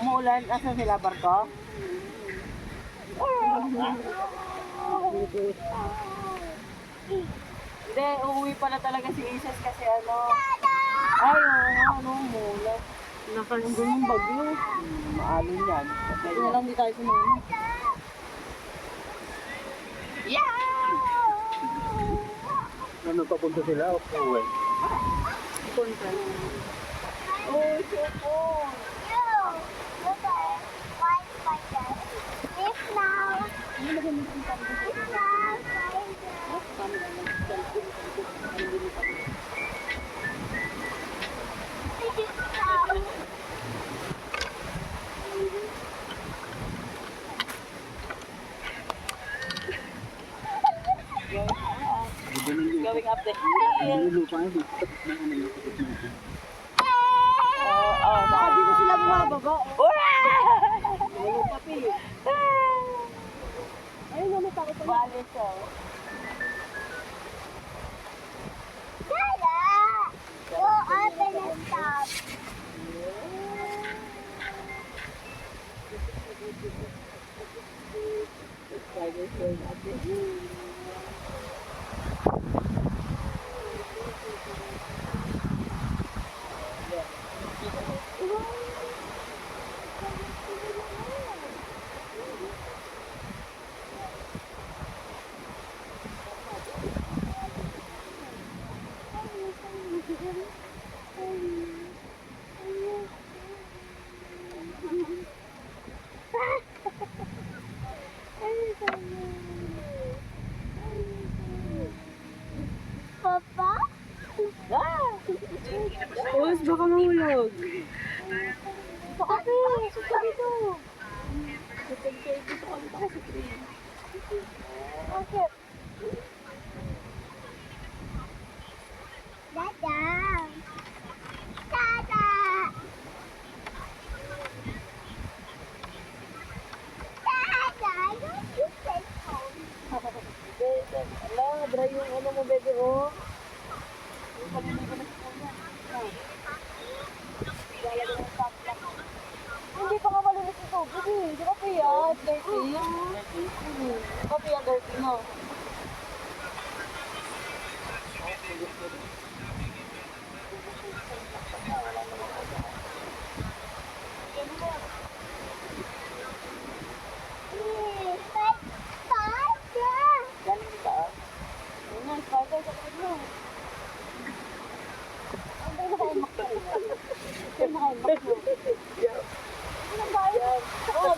Umuulan, asan sila barko? Hindi, uuwi pala talaga si Isis kasi ano. Ay, ano, umuulan. Nakalimutan yung bagyo. Maalon yan. Kaya lang di tayo sumama. Ano papunta sila o uwi? Punta. Oh, supon. Going up the hill. Lupa nga dito. Baka dito sila bumababa. Lupa pi. Ayun naman ako sa bali siya. Dada! Go open and stop. Papa? Us, baka mahulog. Papa, suka dito. Okay. Dada! Dada! Dada! Don't you take home? Ala, dry yung ano mo, bebe, oh. Hindi pa nga malinis ito, bebe. Di ba pa yan? Dirty? Di ba pa yan dirty, no? Please, spider! Galing di ba? Ayun nga, spider sa kapit mo. Ang dahil nakaimak ka rin. Kaya nakaimak mo. Ano ba yun? Oo,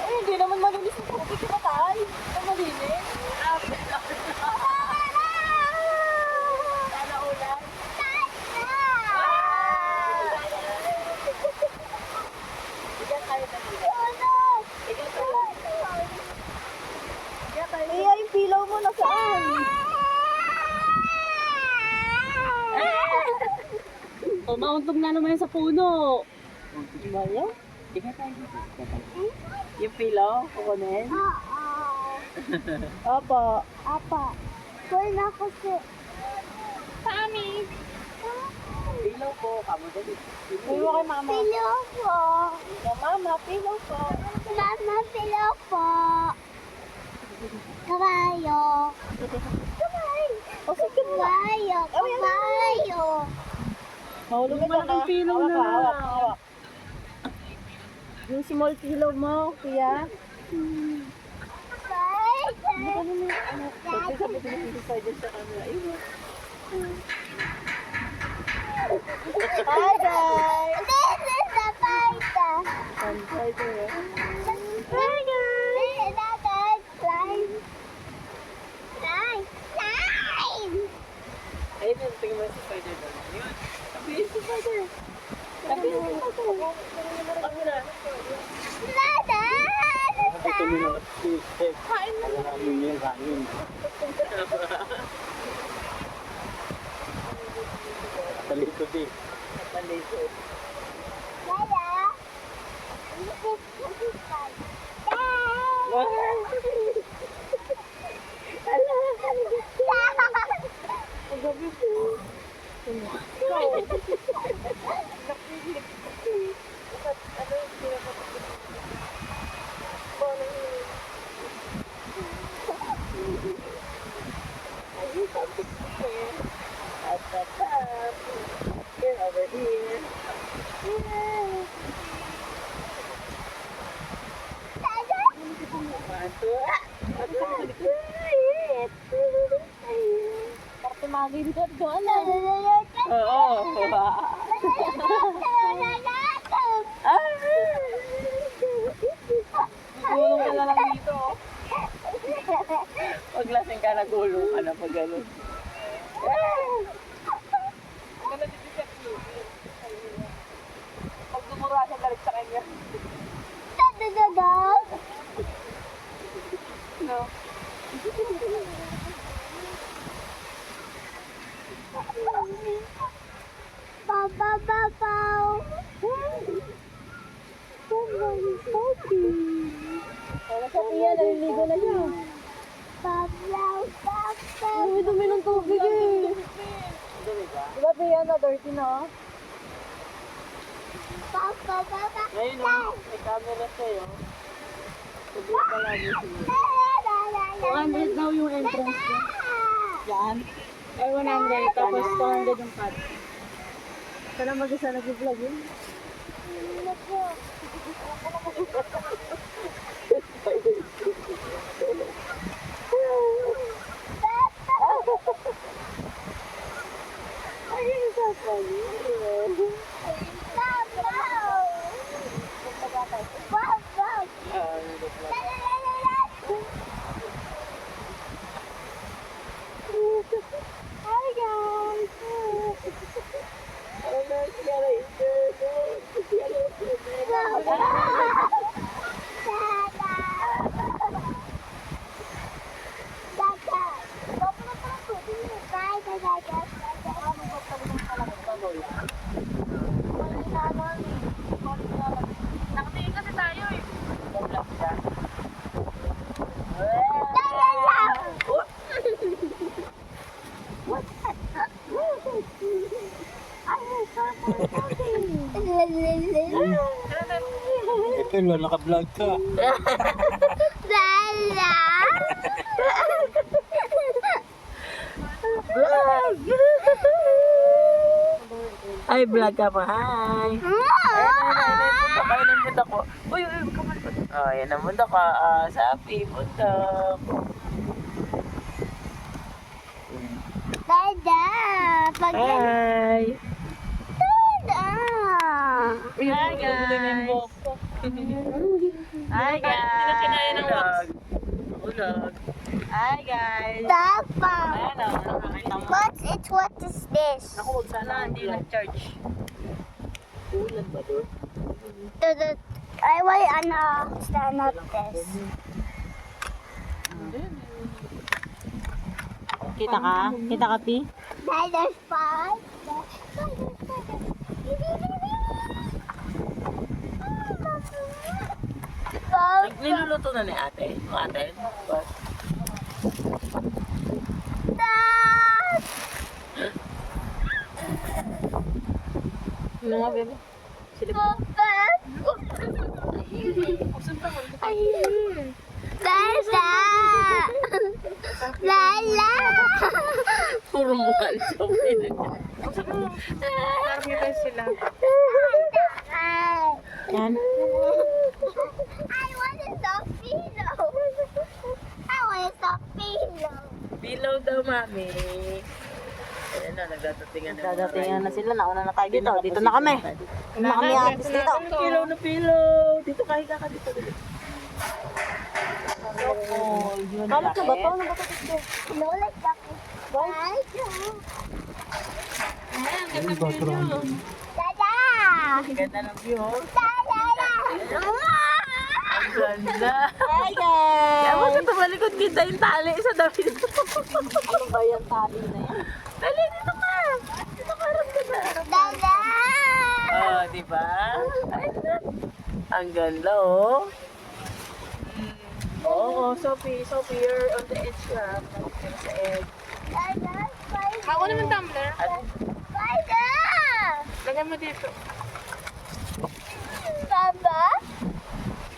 ay, hindi naman malinis yung tubig sa patay. Ito malinis. Sana ulan. Ikan tayo na dito. Ikan tayo. Ikan tayo. Iya, yung pilaw mo nasaan? Oh, mauntog na naman sa puno. Maya? Ikan tayo dito. Yung pilaw, kukunin? Opo. Apa? Kuya na ako si... Mami! Pilaw po, kamo dali. Pilaw kay mama. Pillow po. Yung mama, pilaw po. Mama, pillow po. Kabayo. Kabayo. Kabayo. Kabayo. Mahulog ka na ng pilaw na. Hawak. Yung small pilaw mo, kuya. Spider. Sabi ko na spider sa camera. Ayun. Hi guys! This is the spider. Ang spider eh. Spider. Slime. Slime. Slime. Ayun yung tingin mo sa spider doon. Ayun. Sabi sa spider. Sabi sa spider. Sabi na. Dada. Ito nila. Kain na. Kain yung kain. Talikod eh. Malisod. Dada. This is spider. Ala. Ang gabi po. something here. At the top. Here, over here. Para tumagi dito doon. Oo. Gulong ka na lang dito. Pag lasing ka, nagulong ka na pag gano'n. Pag dumura siya, galit sa kanya. No. Wala sa Pia, naliligo na siya. Ay, dumi ng tubig eh. Dumi ba? Diba Pia, na dirty na? Ngayon, may camera sa'yo. Sabi ka lagi siya. 100 daw yung entrance niya. Yan. Ay, 100. Tapos 200 yung cut. Sana mag-isa nag-vlog yun. Ay, yung sasali. Hi guys! Nakatingin kasi tayo eh. Vlog siya. Ito yun, naka-vlog ka. Ay, vlog ka pa. Hi. Ayun ang punta ko. Uy, huwag ka malipad. Oh, yan ang punta ka. Sapi, punta. Hi. Hi, guys. Hi, guys. Hindi na kinaya ng wax. Ulog. Hi, guys. Ayan o, nakakita mo. What is this? Naku, huwag sana hindi nag-charge. Ulan ba doon? I want stand up this. Kita ka? Kita ka, Pi? There's five. Niluluto na ni ate. Yung ate. But, ano nga, bebe? Silip mo. Puro mukha ni Sophie. Marami ba sila? Yan. I want a soft pillow. I want a soft pillow. Pillow daw, mami. Ayan na, nagdadatingan na. Dadatingan na sila, nauna na tayo dito. Dito na kami. Dito na kami atis dito. Pillow na pillow. Dito kahiga ka dito. Kalat na ba ito? Ano ba ito dito? No, like that. Why? Dada! Ang ganda ng view. Oh. Dada! Ang ganda. Hi guys! Kaya mo sa tumalikod kita yung tali sa dami dito. Ano ba yung tali na yan? Dali, dito ka. Dito ka, harap ka na. Dada! Oh, di ba? Ang ganda, oh. Oo, Sophie, you're on the edge na. You're sa edge. Dada! Ako naman tumbler. At Dada! Lagyan mo dito. Baba?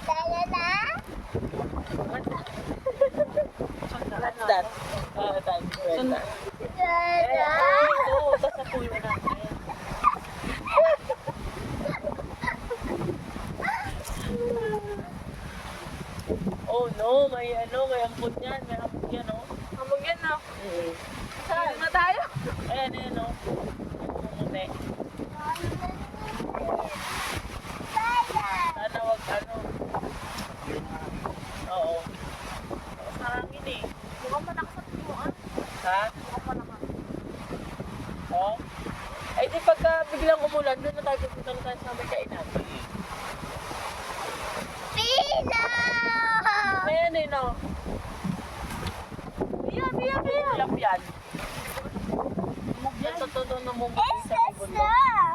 Dada na? what's that? tayo kwenta. Dada. Oo, sa pool na natin. Oh no, may ampun yan, oh. Amog yan na. Saan? Dito na tayo. Ayan, oh. Pumuti. Sana wag Oo. Sarangin eh. Mukhang malakas at buwan. Ha? Mukhang malakas. Oh? Ay di pagka biglang umulan, doon na tayo pupunta na tayo sa may kainan. Pino! Ayan eh, no? Biya. Lap yan. Yan sa totoo na mo It's sa the ibon mo. snow!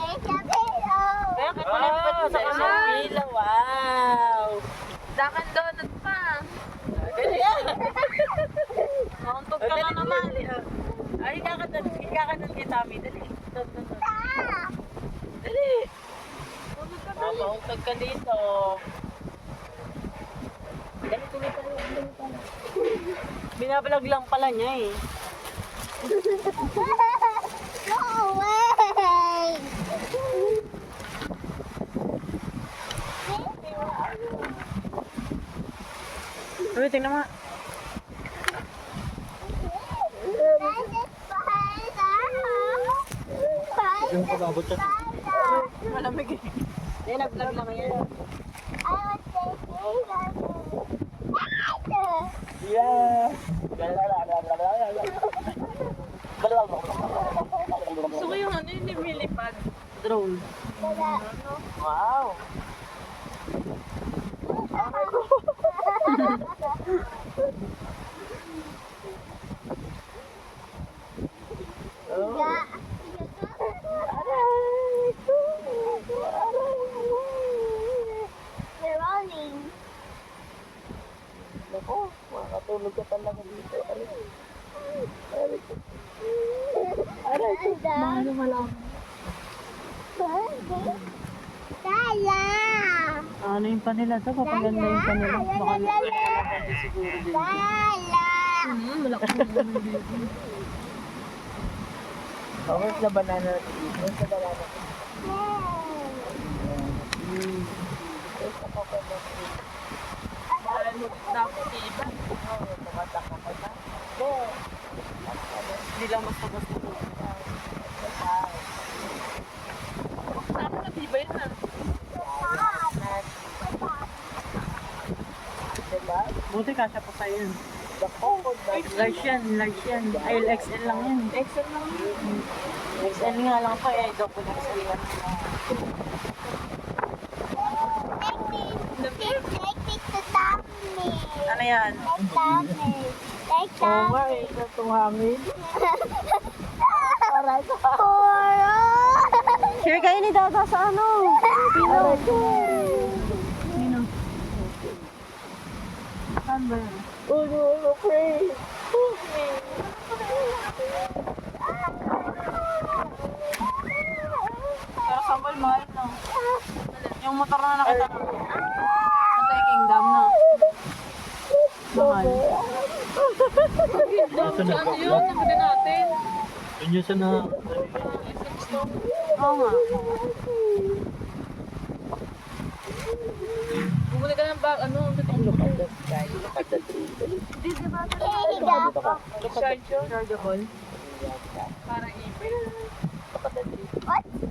It's a pino! Kaya kapalipat mo sa isang pila. Wow! Dakan donut pa. Dali yan. Nauntog ka na naman. Ay, ikakanan kay Tami. Dali. Doon. Ah! Dali. Mamauntag ka dito. Dali, tuloy tayo. Binabalag lang pala niya eh. No way! Uy, tingnan mo. That is spider! Yung pag-abot siya. Spider! Malamig eh. Hindi, nag-vlog lang yan. I was thinking spider! Yeah. Gusto ko yung ano yung lumilipad. Drone. Wow. They're rolling. Nako, makakatulog ka talaga dito. Paano malam? Dala! Ano yung panila to? Papaganda yung panila. Baka siguro din. Dala! Oh, where's the banana tree? Where's the banana tree? Where's the coconut tree? Ano dapat iba. Oh, tumataka ka na. Hindi lang basta-basta. Ano na diba yun na? Diba? Buti kasya pa sa'yo yun. The coconut. Large yan. Ay, XL lang yan. XL lang yun. XL nga lang pa eh. Double XL yan. Take me to Tommy. Ano yan? Take Tommy. Take Oo nga Tommy. eh, natuhangin. Share kayo ni Dada sa ano? Pino. Pino. Saan ba yun? Oh no, pray. Pero sambal mahal no? Yung motor na nakita ko. Antay Kingdom na. Mahal. Nasa na Ano yun? Nakita natin. Yun yung sa na... Oo nga. Bumuli ka ng bag, ano? Look at the sky. Look at the tree. Chargeable. Parang ipin. Look at the tree.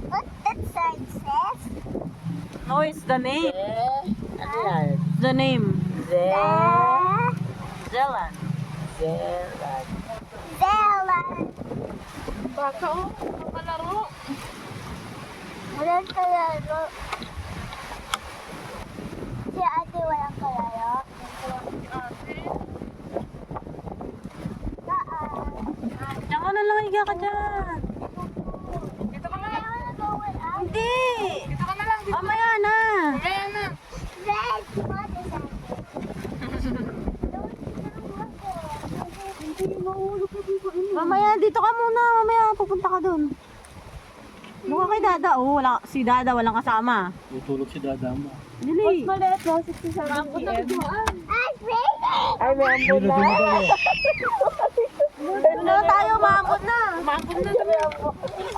What that sign says? No, it's the name. Ano yan? The name. Zelan. Zeran. Zealand. Baka oh, makalaro. Walang kalaro. Si ate walang kalaro. Ate. Diyan ka na lang, higa ka dyan. Dito ka na lang. Hindi. Dito ka na lang. Dito. Mamaya na. Mamaya na. Red, what is that? Mamaya, dito ka muna. Mamaya, pupunta ka dun. Mukha kay Dada. Oh, wala, si Dada walang kasama. Tutulog si Dada mo. Dili. Maliit no, 67 PM. I'm bigger! Ay, may ambon na. Doon na tayo, maabot na. Umabot na, may ambon.